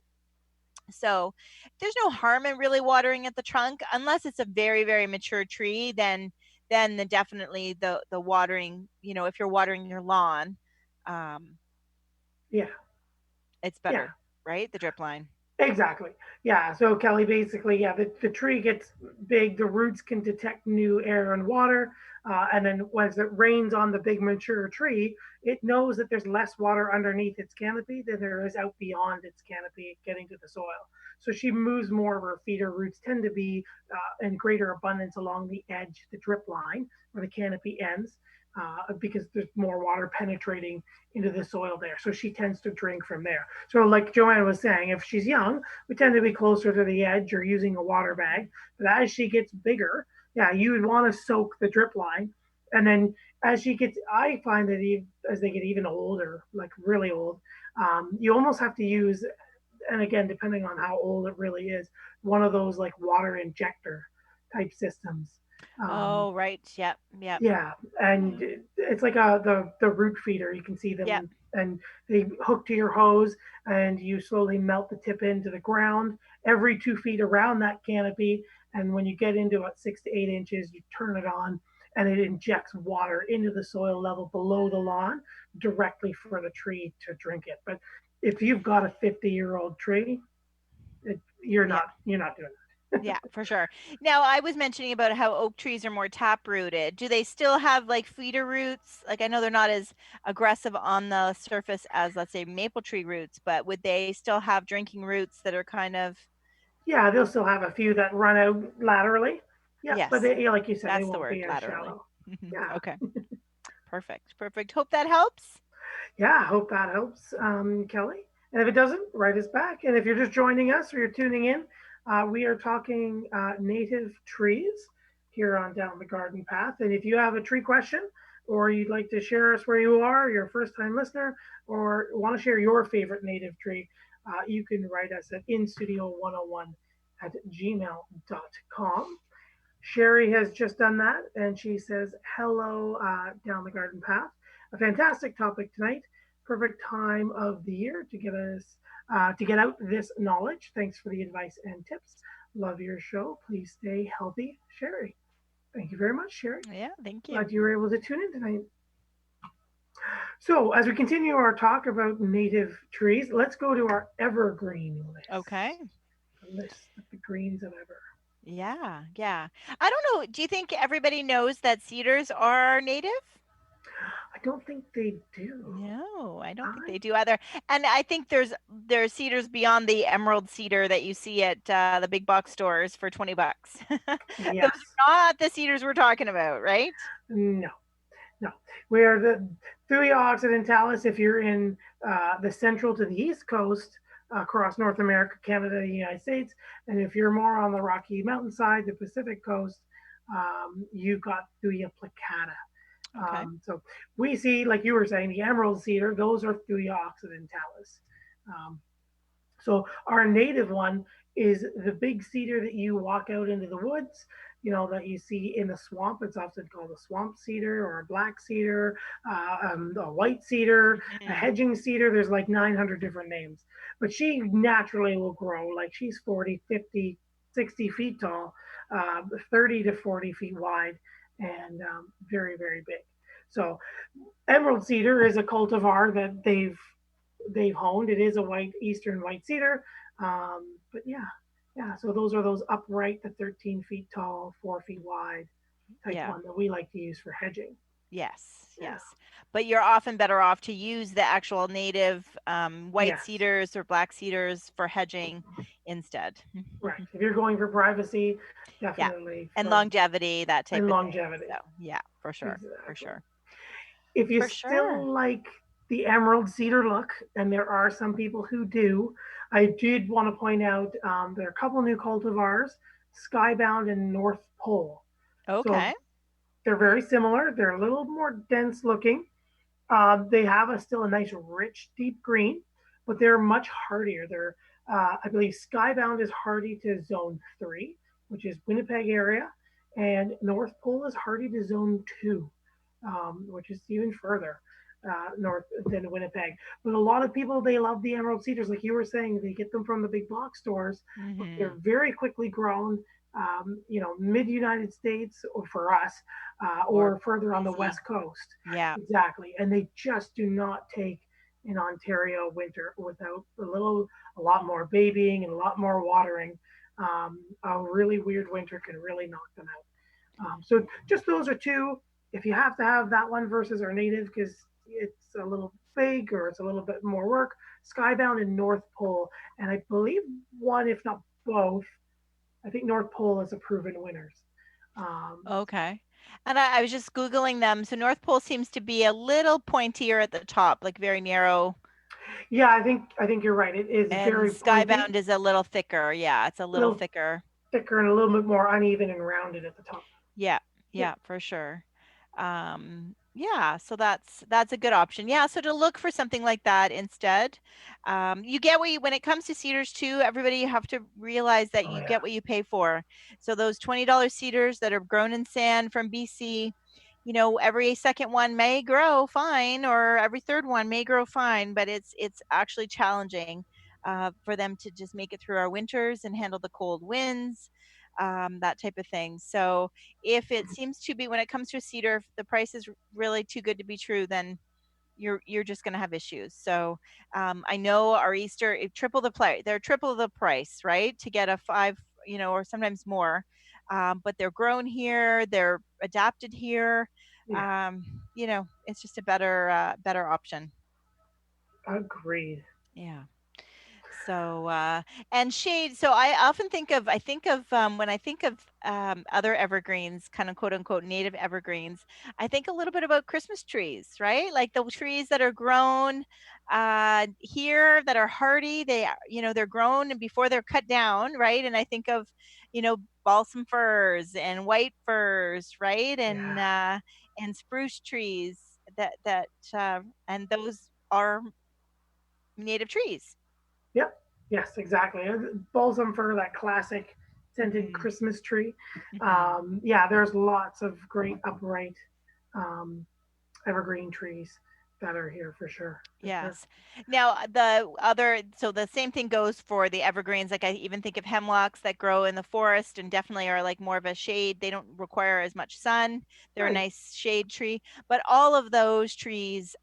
So there's no harm in really watering at the trunk unless it's a very, very mature tree, then definitely the watering, if you're watering your lawn, um, Yeah. it's Yeah. better, right? The drip line. Exactly. Yeah. So Kelly, basically, yeah, the tree gets big, the roots can detect new air and water, and then once it rains on the big mature tree, it knows that there's less water underneath its canopy than there is out beyond its canopy getting to the soil. So she moves more of her feeder roots tend to be in greater abundance along the edge, the drip line, where the canopy ends. Because there's more water penetrating into the soil there. So she tends to drink from there. So, like Joanne was saying, if she's young, we tend to be closer to the edge or using a water bag. But as she gets bigger, yeah, you would want to soak the drip line. And then as she gets, I find that as they get even older, like really old, you almost have to use and again, depending on how old it really is, one of those like water injector type systems. Um, Oh, right. Yep. Yep. yeah, and it's like the root feeder. You can see Yep. them, and they hook to your hose, and you slowly melt the tip into the ground every 2 feet around that canopy. And when you get into about 6 to 8 inches, you turn it on, and it injects water into the soil level below the lawn directly for the tree to drink it. But if you've got a 50-year-old tree, Yeah. you're not doing Yeah, for sure. Now, I was mentioning about how oak trees are more tap rooted. Do they still have like feeder roots? Like, I know they're not as aggressive on the surface as, let's say, maple tree roots, but would they still have drinking roots that are kind of, Yeah, they'll still have a few that run out laterally. Yeah, but yes, they, like you said, they that's the won't word, be as laterally. shallow. Yeah, Okay, perfect. Perfect. Hope that helps. yeah. I hope that helps, Kelly. And if it doesn't, write us back. And if you're just joining us or you're tuning in, we are talking native trees here on Down the Garden Path. And if you have a tree question, or you'd like to share us where you are, you're a first time listener, or want to share your favorite native tree, you can write us at instudio101@gmail.com. Sherry has just done that, and she says, hello, down the garden path. A fantastic topic tonight. Perfect time of the year to get out this knowledge. Thanks for the advice and tips. Love your show. Please stay healthy, Sherry. Thank you very much, Sherry. Yeah, thank you. Glad you were able to tune in tonight. So, as we continue our talk about native trees, let's go to our evergreen list. Okay. A list of the greens of ever. Yeah, yeah. I don't know. Do you think everybody knows that cedars are native? I don't think they do. No, I don't think they do either. And I think there's cedars beyond the emerald cedar that you see at the big box stores for $20. Those Yes. are not the cedars we're talking about, right? No, no. Where the Thuja occidentalis, if you're in the central to the east coast, across North America, Canada, the United States, and if you're more on the Rocky Mountain side, the Pacific coast, you've got Thuja plicata. Okay. So we see, like you were saying, the emerald cedar; those are Thuja occidentalis. Um, so our native one is the big cedar that you walk out into the woods, that you see in the swamp. It's often called a swamp cedar or a black cedar, a white cedar, a hedging cedar. There's like 900 different names. But she naturally will grow. Like she's 40, 50, 60 feet tall, 30 to 40 feet wide, and very, very big. So emerald cedar is a cultivar that they've honed. It is a eastern white cedar. But yeah. So those are those upright, the 13 feet tall, 4 feet wide type one that we like to use for hedging. Yes, yes. But you're often better off to use the actual native white cedars or black cedars for hedging instead. Right. If you're going for privacy, definitely. And longevity, that type and of longevity. thing. So, yeah, for sure. Exactly. For sure. If you still like the emerald cedar look, and there are some people who do, I did want to point out there are a couple new cultivars, Skybound and North Pole. Okay. So they're very similar. They're a little more dense looking. They have still a nice, rich, deep green, but they're much hardier. They're, I believe, Skybound is hardy to zone 3, which is Winnipeg area, and North Pole is hardy to zone 2. Which is even further north than Winnipeg. But a lot of people, they love the emerald cedars. Like you were saying, they get them from the big box stores. They're very quickly grown, mid-United States or for us, or further on the West Coast. Yeah. Exactly. And they just do not take in Ontario winter without a lot more babying and a lot more watering. A really weird winter can really knock them out. So just those are two. If you have to have that one versus our native because it's a little big or it's a little bit more work, Skybound and North Pole. And I believe one, if not both, I think North Pole is a proven winners. Okay. And I was just Googling them. So North Pole seems to be a little pointier at the top, like very narrow. Yeah, I think you're right. It is very Skybound pointy. is a little thicker. Yeah, it's a little thicker. Thicker and a little bit more uneven and rounded at the top. Yeah, for sure. Yeah, so that's a good option. Yeah, so to look for something like that instead. You get what you, when it comes to cedars too, everybody, you have to realize that Oh you yeah. get what you pay for. So those $20 cedars that are grown in sand from BC, every second one may grow fine, or every third one may grow fine, but it's actually challenging for them to just make it through our winters and handle the cold winds, that type of thing. So if it seems to be, when it comes to a cedar, if the price is really too good to be true, then you're just going to have issues. So I know our Easter, triple the price. They're triple the price, right? To get a 5, or sometimes more. But they're grown here. They're adapted here. Yeah. It's just a better option. Agreed. Yeah. So and shade. So I think of when I think of other evergreens, kind of quote unquote native evergreens, I think a little bit about Christmas trees, right? Like the trees that are grown here, that are hardy. They're grown and before they're cut down, right? And I think of balsam firs and white firs, right? Yeah. And spruce trees and those are native trees. Yep. Yes, exactly. Balsam fir, that classic scented Hmm. Christmas tree. Hmm. Yeah, there's lots of great upright um, evergreen trees that are here for sure. For sure. Yes. Now, so the same thing goes for the evergreens. Like I even think of hemlocks that grow in the forest and definitely are like more of a shade. They don't require as much sun. They're a Right. nice shade tree. But all of those trees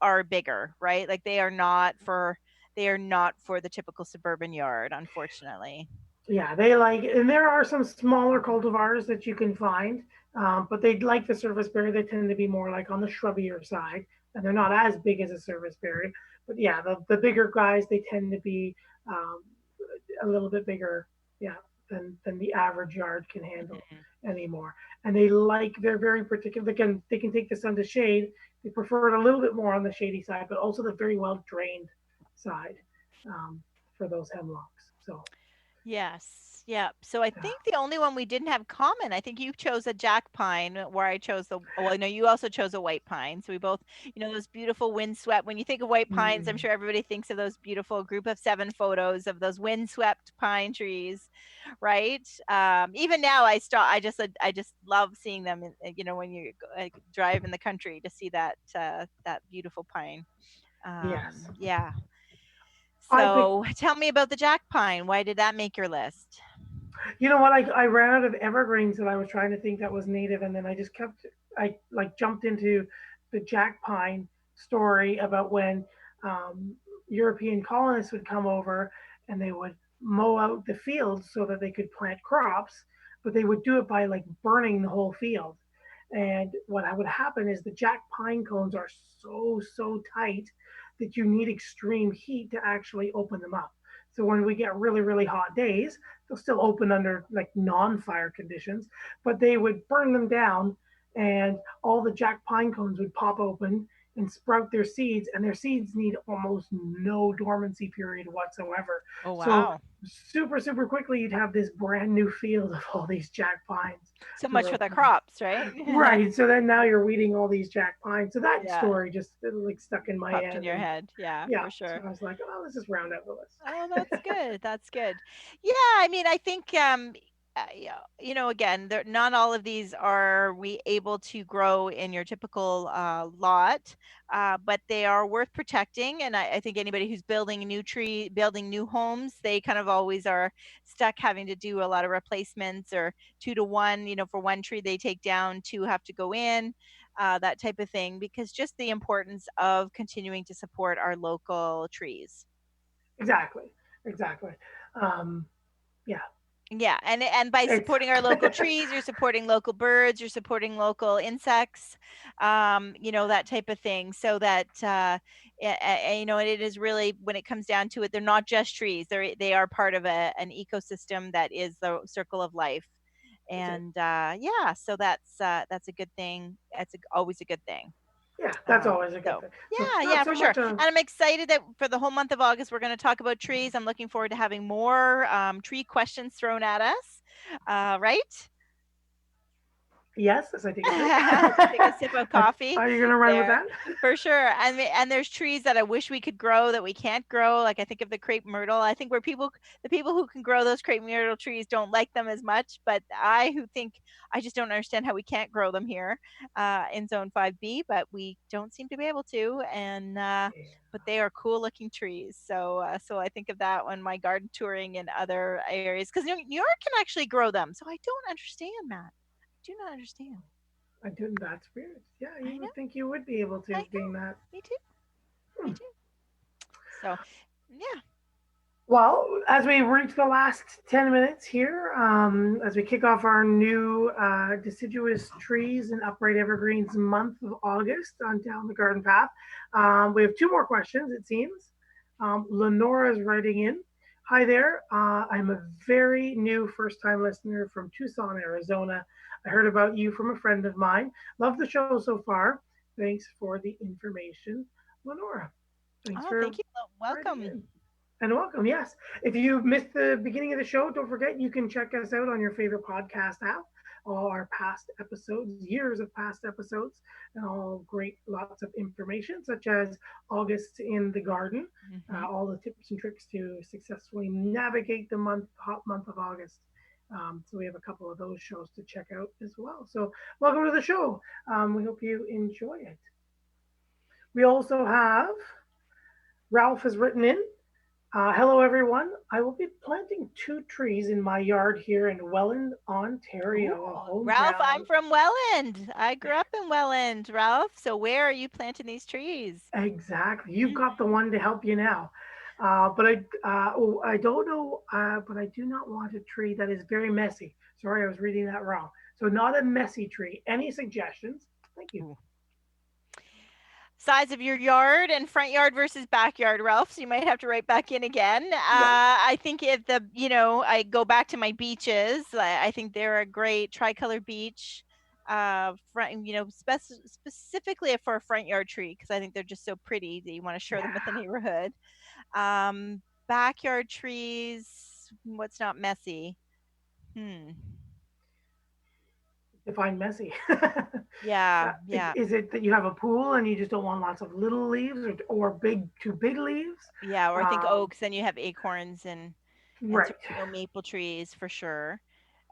are bigger, right? Like they are not for the typical suburban yard, unfortunately. Yeah, they like, and there are some smaller cultivars that you can find, but they like the serviceberry. They tend to be more like on the shrubbier side, and they're not as big as a serviceberry. But yeah, the bigger guys, they tend to be um, a little bit bigger, yeah, than the average yard can handle Mhm. anymore. And they're very particular. They can take the sun to shade. They prefer it a little bit more on the shady side, but also the very well drained side um, for those hemlocks. So Yes. Yeah. So I yeah. think the only one we didn't have common, I think you chose a jack pine where I chose well, no, you also chose a white pine. So we both, those beautiful windswept. When you think of white pines, I'm Mm, sure everybody thinks of those beautiful group of 7 photos of those windswept pine trees, right? Even now I just love seeing them, when you drive in the country to see that beautiful pine. yes. Yeah. I picked, So tell me about the jack pine. Why did that make your list? you know what? I ran out of evergreens that I was trying to think that was native, and then I like jumped into the jack pine story about when um, European colonists would come over and they would mow out the fields so that they could plant crops, but they would do it by like burning the whole field. And what would happen is the jack pine cones are so tight that you need extreme heat to actually open them up. So when we get really hot days, they'll still open under like non-fire conditions, but they would burn them down, and all the jack pine cones would pop open and sprout their seeds, and their seeds need almost no dormancy period whatsoever. Oh, So wow. super quickly you'd have this brand new field of all these jack pines So to much for work the with. crops, right? Right. So then now you're weeding all these jack pines. So that Yeah, story just like stuck in my popped in head. your And head. Yeah, yeah, for so sure. I was like, oh, let's just round out the Oh, list. that's good. That's good. Yeah, I mean, I think yeah, again, not all of these are we able to grow in your typical lot, but they are worth protecting. And I think anybody who's building new homes, they kind of always are stuck having to do a lot of replacements or 2 to 1. For one tree they take down, two have to go in, that type of thing, because just the importance of continuing to support our local trees. Exactly. Exactly. Um, yeah. Yeah, and by It's supporting our local trees, you're supporting local birds, you're supporting local insects, that type of thing. So that it is really, when it comes down to it, they're not just trees. They are part of an ecosystem that is the circle of life. that's it. And yeah, so that's a good thing. That's always a good thing. Yeah, that's always a good So thing. So yeah, not yeah, so for sure. much And I'm excited that for the whole month of August, we're going to talk about trees. I'm looking forward to having more tree questions thrown at us. Right? Yes, as I take a Take a sip of coffee. Are you going to run with that? For sure. And there's trees that I wish we could grow that we can't grow. Like I think of the crepe myrtle. I think the people who can grow those crepe myrtle trees don't like them as much. But I just don't understand how we can't grow them here in Zone 5B. But we don't seem to be able to. And but they are cool looking trees. So I think of that when my garden touring in other areas because New York can actually grow them. So I don't understand, Matt. Do not understand. I did that experience. Yeah, you would know. think you would be able to, being that. Me too. Me too. So, yeah. Well, as we reach the last 10 minutes here, as we kick off our new deciduous trees and upright evergreens month of August on Down the Garden Path, we have 2 more questions, it seems. Lenora is writing in. Hi there. I'm a very new first-time listener from Tucson, Arizona. I heard about you from a friend of mine. Love the show so far. Thanks for the information, Lenora. Thank you. Welcome. And welcome, yes. If you missed the beginning of the show, don't forget you can check us out on your favorite podcast app. All our past episodes, years of past episodes, and all great, lots of information, such as August in the Garden, all the tips and tricks to successfully navigate the hot month of August. So we have a couple of those shows to check out as well. So welcome to the show. We hope you enjoy it. We also have Ralph has written in. Hello, everyone. I will be planting 2 trees in my yard here in Welland, Ontario. Ralph, I'm from Welland. I grew up in Welland, Ralph. So where are you planting these trees? Exactly. You've got the one to help you now. But I don't know, but I do not want a tree that is very messy. Sorry, I was reading that wrong. So not a messy tree. Any suggestions? Thank you. Size of your yard and front yard versus backyard, Ralph. So you might have to write back in again. I think if I go back to my beeches, I think they're a great tricolor beech. Specifically for a front yard tree because I think they're just so pretty that you want to share them with the neighborhood. Backyard trees, what's not messy? Define messy. Yeah. Is it that you have a pool and you just don't want lots of little leaves or too big leaves? Yeah, or I think oaks, then you have acorns and right. Maple trees for sure.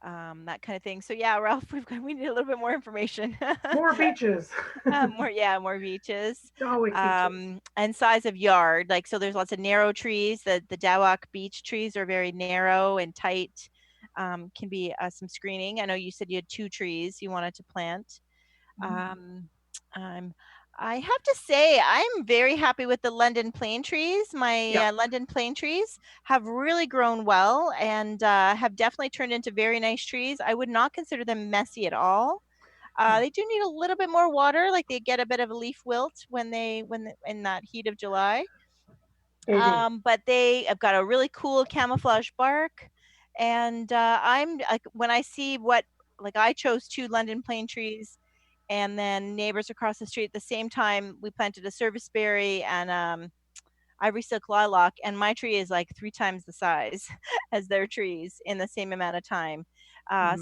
That kind of thing. So yeah, Ralph, we need a little bit more information. More beeches. More beeches. Always beeches. And size of yard. So there's lots of narrow trees. The Dawak beech trees are very narrow and tight. Can be some screening. I know you said you had 2 trees you wanted to plant. I have to say I'm very happy with the London plane trees. My London plane trees have really grown well and have definitely turned into very nice trees. I would not consider them messy at all. They do need a little bit more water, like they get a bit of a leaf wilt when in that heat of July. But they have got a really cool camouflage bark. And I'm when I see I chose 2 London plane trees, and then neighbors across the street at the same time we planted a Serviceberry and Ivory silk lilac, and my tree is 3 times the size as their trees in the same amount of time.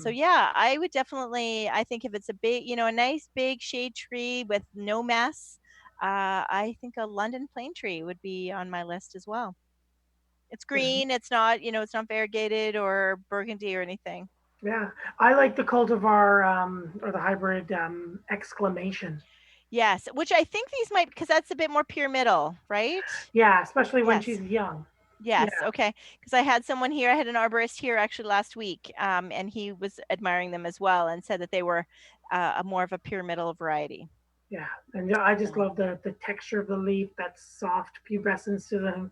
So yeah, I would definitely. I think if it's a big, a nice big shade tree with no mess, I think a London plane tree would be on my list as well. It's green. It's not, it's not variegated or burgundy or anything. Yeah, I like the cultivar or the hybrid exclamation. Yes, which I think these might, because that's a bit more pyramidal, right? Yeah, especially when she's young. Yes. Yeah. Okay. Because I had someone here. I had an arborist here actually last week, and he was admiring them as well, and said that they were more of a pyramidal variety. Yeah, and I just love the texture of the leaf, that soft pubescence to them,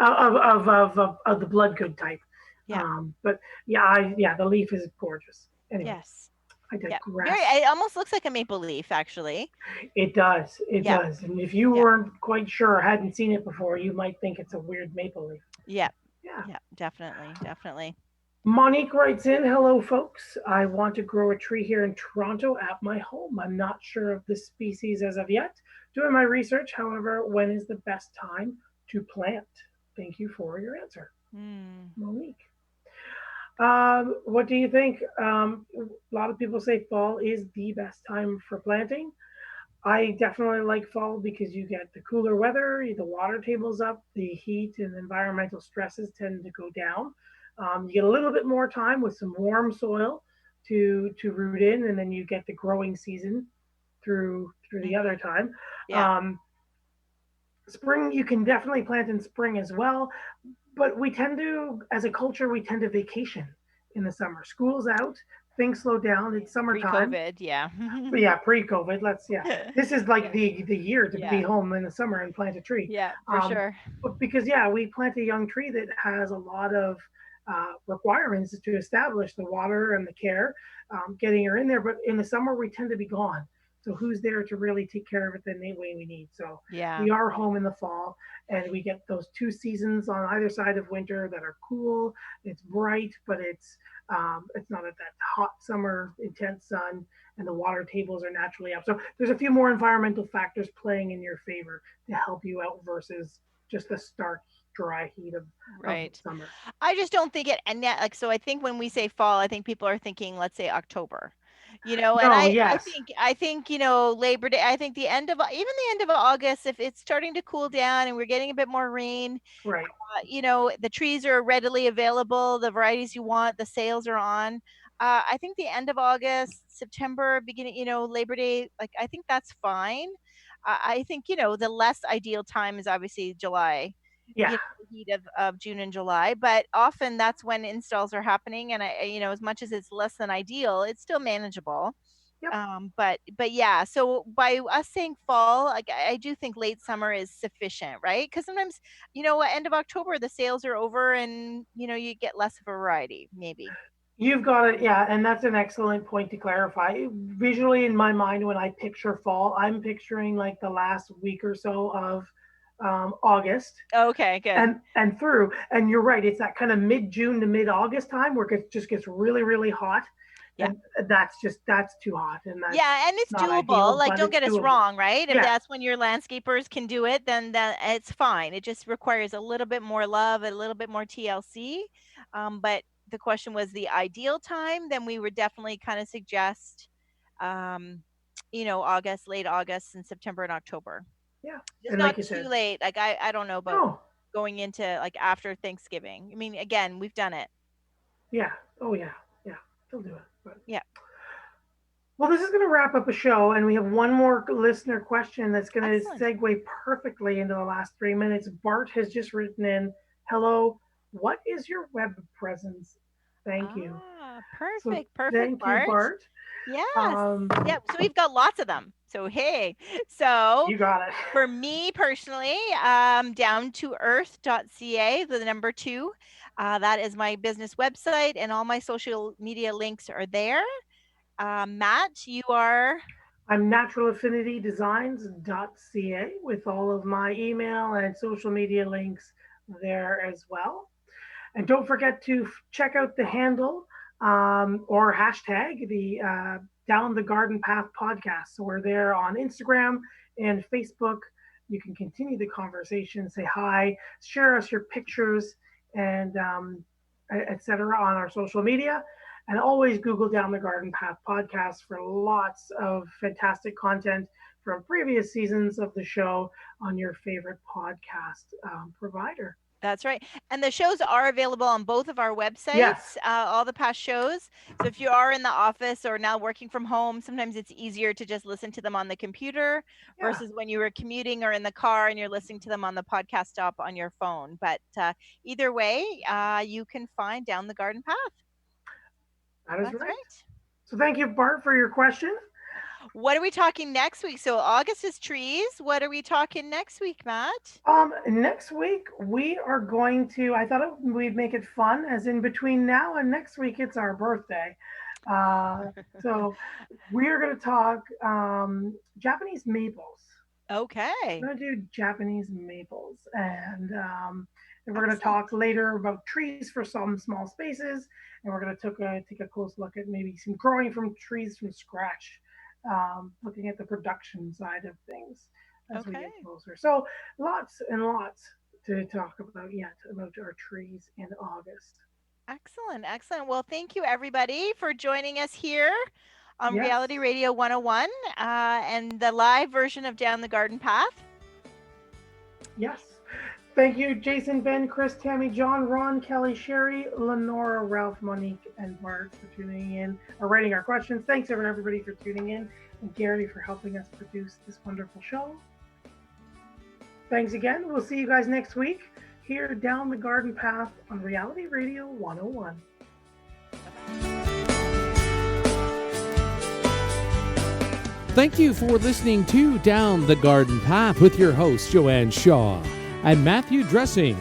of the bloodgood type. Yeah. But yeah, the leaf is gorgeous. Anyway, yes. I digress. It almost looks like a maple leaf, actually. It does. It does. And if you weren't quite sure or hadn't seen it before, you might think it's a weird maple leaf. Yeah. Yeah, definitely. Monique writes in, hello, folks. I want to grow a tree here in Toronto at my home. I'm not sure of the species as of yet. Doing my research, however, when is the best time to plant? Thank you for your answer, Monique. What do you think? A lot of people say fall is the best time for planting. I definitely like fall because you get the cooler weather, the water table's up, the heat and environmental stresses tend to go down. You get a little bit more time with some warm soil to root in, and then you get the growing season through the other Hmm. time. Yeah. Um, Spring, you can definitely plant in spring as well, but we tend to, as a culture, we tend to vacation in the summer. School's out, things slow down. It's summertime. Pre-COVID, yeah. But yeah, pre-COVID. This is like Yeah. the year to be Yeah. home in the summer and plant a tree. Yeah, for Um, sure. but because yeah, we plant a young tree that has a lot of requirements to establish the water and the care, getting her in there. But in the summer, we tend to be gone. So who's there to really take care of it the way we need? So Yeah. we are Yeah. home in the fall, and we get those two seasons on either side of winter that are cool. It's bright, but it's not at that hot summer intense sun, and the water tables are naturally up. So there's a few more environmental factors playing in your favor to help you out versus just the stark dry heat of Right. summer. I just don't think it, and yet, like, so I think when we say fall, I think people are thinking, let's say October, and No, I yes, think, Labor Day, I think even the end of August, if it's starting to cool down and we're getting a bit more rain, right, the trees are readily available, the varieties you want, the sales are on. I think the end of August, September, beginning, Labor Day, like, I think that's fine. I think, the less ideal time is obviously July, yeah, the heat of June and July, but often that's when installs are happening. And as much as it's less than ideal, it's still manageable. yep. But yeah, so by us saying fall, like, I do think late summer is sufficient, right? Because sometimes, end of October, the sales are over and, you get less of a variety, maybe. You've got it, yeah, and that's an excellent point to clarify. Visually, in my mind, when I picture fall, I'm picturing like the last week or so of August Okay, good. and through. And you're right, it's that kind of mid June to mid August time where it just gets really, really hot, Yeah. and that's too hot, and that's Yeah, and it's not doable. ideal, Like, but don't it's get us doable. wrong, right? If Yeah, that's when your landscapers can do it, then that it's fine. It just requires a little bit more love, a little bit more TLC. But the question was the ideal time, then we would definitely kind of suggest, um, August, late August, and September and October. yeah, Just and like not you too said, late. Like, I don't know about no, going into like after Thanksgiving. I mean, again, we've done it. yeah, oh yeah, yeah, they'll do it. But Yeah. well, this is going to wrap up a show, and we have one more listener question that's going to Excellent. segue perfectly into the last 3 minutes. Bart has just written in, "Hello, what is your web presence? Thank you." So Perfect. Perfect, thank you, Bart. Bart. Yes. Um, Yeah. So we've got lots of them. So hey. So you got it. for me personally, down to earth.ca, the number two. That is my business website, and all my social media links are there. Matt, you are. I'm naturalaffinitydesigns.ca with all of my email and social media links there as well. And don't forget to check out the handle or hashtag the Down the Garden Path podcast. So we're there on Instagram and Facebook. You can continue the conversation, say hi, share us your pictures, and etc. on our social media. And always Google Down the Garden Path podcast for lots of fantastic content from previous seasons of the show on your favorite podcast provider. That's right. And the shows are available on both of our Yes. websites, all the past shows. So if you are in the office or now working from home, sometimes it's easier to just listen to them on the computer Yeah. versus when you were commuting or in the car and you're listening to them on the podcast stop on your phone. But either way, you can find Down the Garden Path. That is That's right. right. So thank you, Bart, for your question. What are we talking next week? So August is trees. What are we talking next week, Matt? Next week we are going to. I thought we'd make it fun, as in between now and next week it's our birthday. Uh, so we are going to talk Japanese maples. Okay. We're going to do Japanese maples, and we're going to Excellent. talk later about trees for some small spaces, and we're going to take a close look at maybe some growing from trees from scratch, looking at the production side of things as we Okay. get closer. So lots and lots to talk about yet about our trees in August. Excellent, excellent. Well, thank you everybody for joining us here on Yes. Reality Radio 101 and the live version of Down the Garden Path. Yes. Thank you, Jason, Ben, Chris, Tammy, John, Ron, Kelly, Sherry, Lenora, Ralph, Monique, and Bart for tuning in or writing our questions. Thanks everybody for tuning in, and Gary for helping us produce this wonderful show. Thanks again. We'll see you guys next week here Down the Garden Path on Reality Radio 101. Thank you for listening to Down the Garden Path with your host, Joanne Shaw and Matthew Dressing,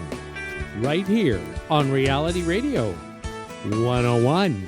right here on Reality Radio 101.